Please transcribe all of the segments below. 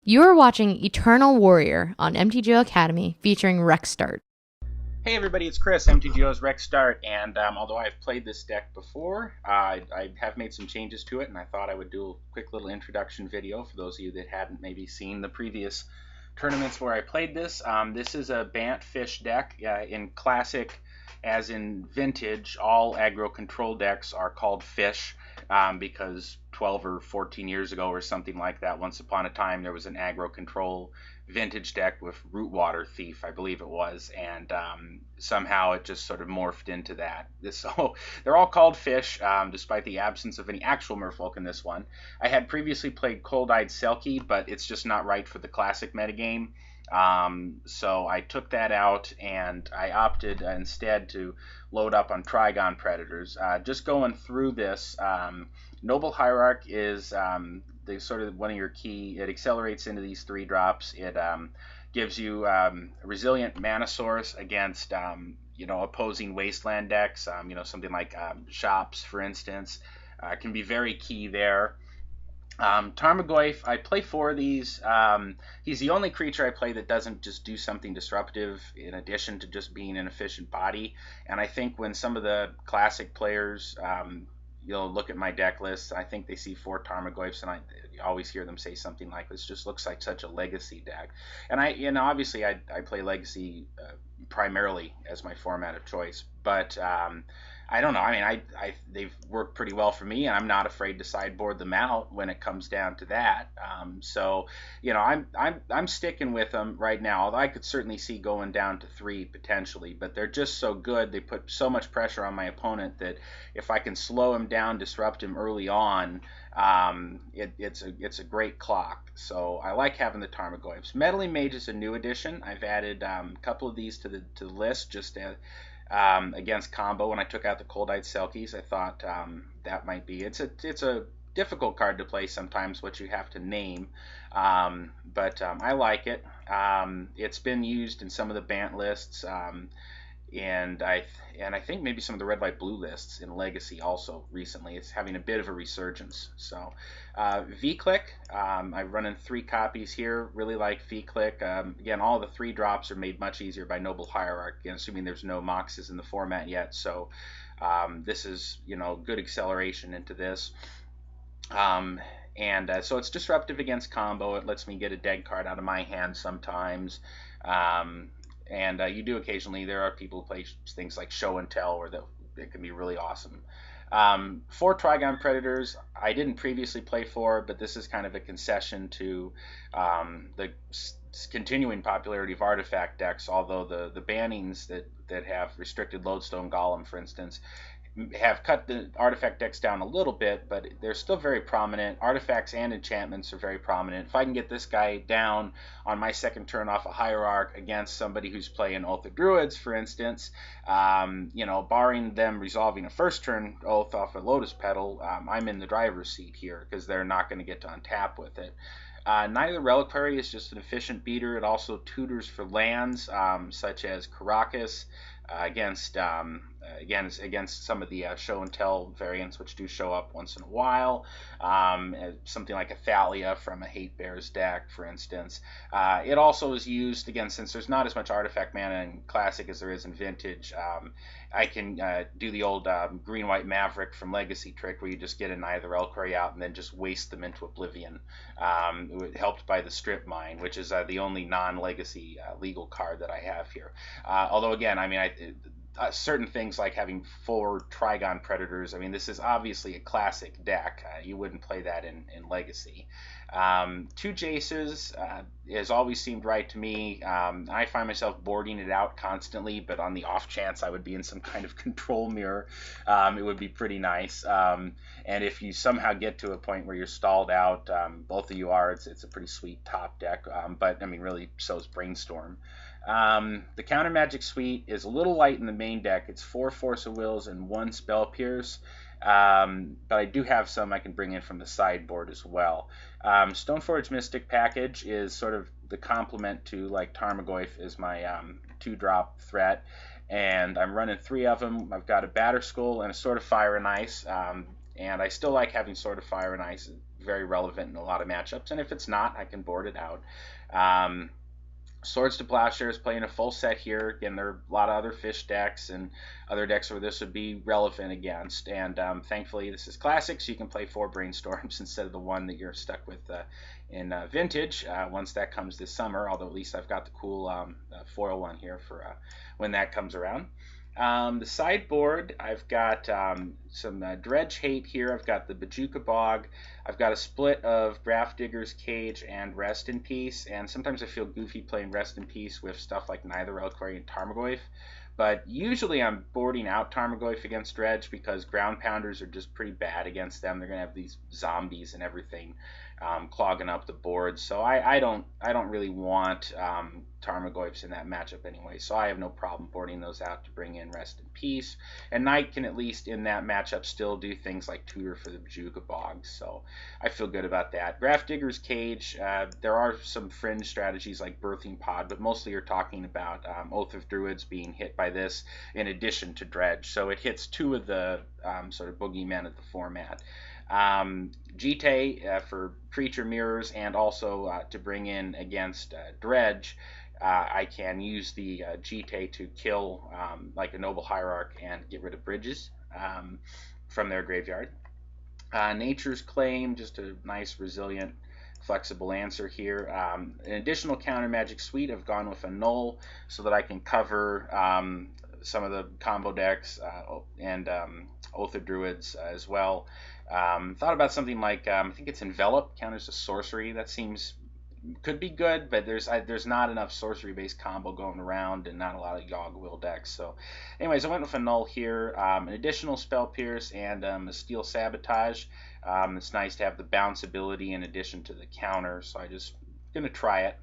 You are watching Eternal Warrior on MTGO Academy featuring RexDart. Hey everybody, it's Chris, MTGO's RexDart, and although I've played this deck before, I have made some changes to it, and I thought I would do a quick little introduction video for those of you that hadn't maybe seen the previous tournaments where I played this. This is a Bant fish deck. In Classic, as in Vintage, all aggro control decks are called fish because 12 or 14 years ago or something like that, once upon a time, there was an aggro control Vintage deck with Rootwater Thief, I believe it was, and somehow it just sort of morphed into that. So they're all called fish, despite the absence of any actual merfolk in this one. I had previously played Cold-Eyed Selkie, but it's just not right for the Classic metagame. So I took that out and I opted instead to load up on Trigon Predators. Just going through this, Noble Hierarch is the sort of one of your key. It accelerates into these 3-drops. It gives you a resilient mana source against opposing wasteland decks. Something like Shops, for instance, can be very key there. Tarmogoyf, I play 4 of these. He's the only creature I play that doesn't just do something disruptive in addition to just being an efficient body. And I think when some of the Classic players look at my deck list, I think they see 4 Tarmogoyfs, and I always hear them say something like, "This just looks like such a Legacy deck." And obviously I play Legacy primarily as my format of choice, but I don't know. I mean, they've worked pretty well for me, and I'm not afraid to sideboard them out when it comes down to that. I'm sticking with them right now. Although I could certainly see going down to 3 potentially, but they're just so good. They put so much pressure on my opponent that if I can slow him down, disrupt him early on, it's a great clock. So I like having the Tarmogoyfs. Meddling Mage is a new addition. I've added a couple of these to the list just against combo. When I took out the Cold-Eyed Selkies, I thought that might be. It's a difficult card to play sometimes, what you have to name, but I like it. It's been used in some of the Bant lists, and I think maybe some of the red, white, blue lists in Legacy also recently. It's having a bit of a resurgence. So V-Click, I'm running 3 copies here. Really like V-Click. Again, all the 3-drops are made much easier by Noble Hierarch, again, assuming there's no Moxes in the format yet. So this is good acceleration into this. So it's disruptive against combo. It lets me get a dead card out of my hand sometimes. And you do occasionally. There are people who play things like Show and Tell, where that can be really awesome. 4 Trigon Predators, I didn't previously play 4, but this is kind of a concession to the continuing popularity of artifact decks, although the bannings that have restricted Lodestone Golem, for instance, have cut the artifact decks down a little bit, but they're still very prominent. Artifacts and enchantments are very prominent. If I can get this guy down on my second turn off a Hierarch against somebody who's playing Oath of Druids, for instance, barring them resolving a first turn Oath off a Lotus Petal, I'm in the driver's seat here because they're not going to get to untap with it. Neither Reliquary is just an efficient beater. It also tutors for lands such as Karakas against some of the Show and Tell variants, which do show up once in a while. Something like a Thalia from a Hate Bears deck, for instance. It also is used, again, since there's not as much artifact mana in Classic as there is in Vintage. I can do the old green-white Maverick from Legacy trick where you just get a Neither Reliquary out and then just waste them into oblivion, helped by the Strip Mine, which is the only non-Legacy legal card that I have here. Although, again, I mean, certain things like having 4 Trigon Predators, I mean, this is obviously a Classic deck. You wouldn't play that in Legacy. 2 Jaces has always seemed right to me. I find myself boarding it out constantly, but on the off chance I would be in some kind of control mirror, it would be pretty nice. And if you somehow get to a point where you're stalled out, both of you are, it's a pretty sweet top deck. But I mean, really, so is Brainstorm. The Counter Magic Suite is a little light in the main deck. It's 4 Force of Wills and 1 Spell Pierce. But I do have some I can bring in from the sideboard as well. Stoneforge Mystic package is sort of the complement to, like, Tarmogoyf is my 2-drop threat, and I'm running 3 of them. I've got a Batterskull and a Sword of Fire and Ice, and I still like having Sword of Fire and Ice. Very relevant in a lot of matchups, and if it's not, I can board it out. Swords to Plowshares playing a full set here. Again, there are a lot of other fish decks and other decks where this would be relevant against. And thankfully, this is Classic, so you can play 4 Brainstorms instead of the one that you're stuck with in Vintage once that comes this summer. Although at least I've got the cool foil one here for when that comes around. The sideboard, I've got some Dredge Hate here. I've got the Bajuka Bog. I've got a split of Grafdigger's Cage and Rest in Peace. And sometimes I feel goofy playing Rest in Peace with stuff like Neither Reliquary and Tarmogoyf. But usually I'm boarding out Tarmogoyf against Dredge because Ground Pounders are just pretty bad against them. They're going to have these zombies and everything clogging up the board. So I don't really want Tarmogoyfs in that matchup anyway. So I have no problem boarding those out to bring in Rest in Peace. And Knight can at least in that matchup still do things like tutor for the Bajuka Bog. So I feel good about that. Grafdigger's Cage, there are some fringe strategies like Birthing Pod, but mostly you're talking about Oath of Druids being hit by this in addition to Dredge. So it hits 2 of the sort of boogeymen of the format. Jite for creature mirrors, and also to bring in against Dredge, I can use the Jite to kill like a Noble Hierarch and get rid of bridges from their graveyard. Nature's Claim, just a nice, resilient, flexible answer here. An additional counter Magic Suite, I've gone with a Null so that I can cover some of the combo decks and Oath of Druids as well. Thought about something like, I think it's Envelop, counters a sorcery. That seems, could be good, but there's not enough sorcery-based combo going around and not a lot of Yogg Will decks. So anyways, I went with a Null here, an additional Spell Pierce, and a Steel Sabotage. It's nice to have the bounce ability in addition to the counter, so I just going to try it.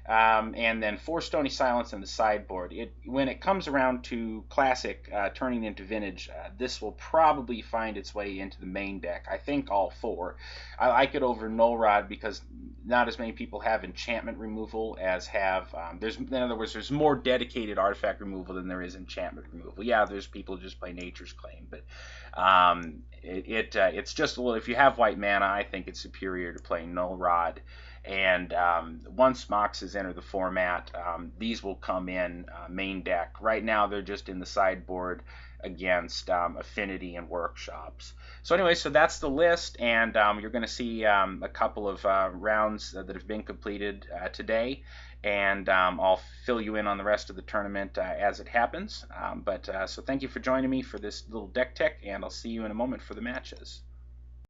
And then 4 Stony Silence in the sideboard. When it comes around to Classic turning into Vintage, this will probably find its way into the main deck. I think all 4. I like it over Null Rod because not as many people have enchantment removal as have. In other words, there's more dedicated artifact removal than there is enchantment removal. Yeah, there's people who just play Nature's Claim, but it's just a little. If you have white mana, I think it's superior to playing Null Rod. And once Moxes enter the format, these will come in main deck. Right now, they're just in the sideboard against Affinity and Workshops. So anyway, so that's the list, and you're going to see a couple of rounds that have been completed today, and I'll fill you in on the rest of the tournament as it happens. So thank you for joining me for this little deck tech, and I'll see you in a moment for the matches.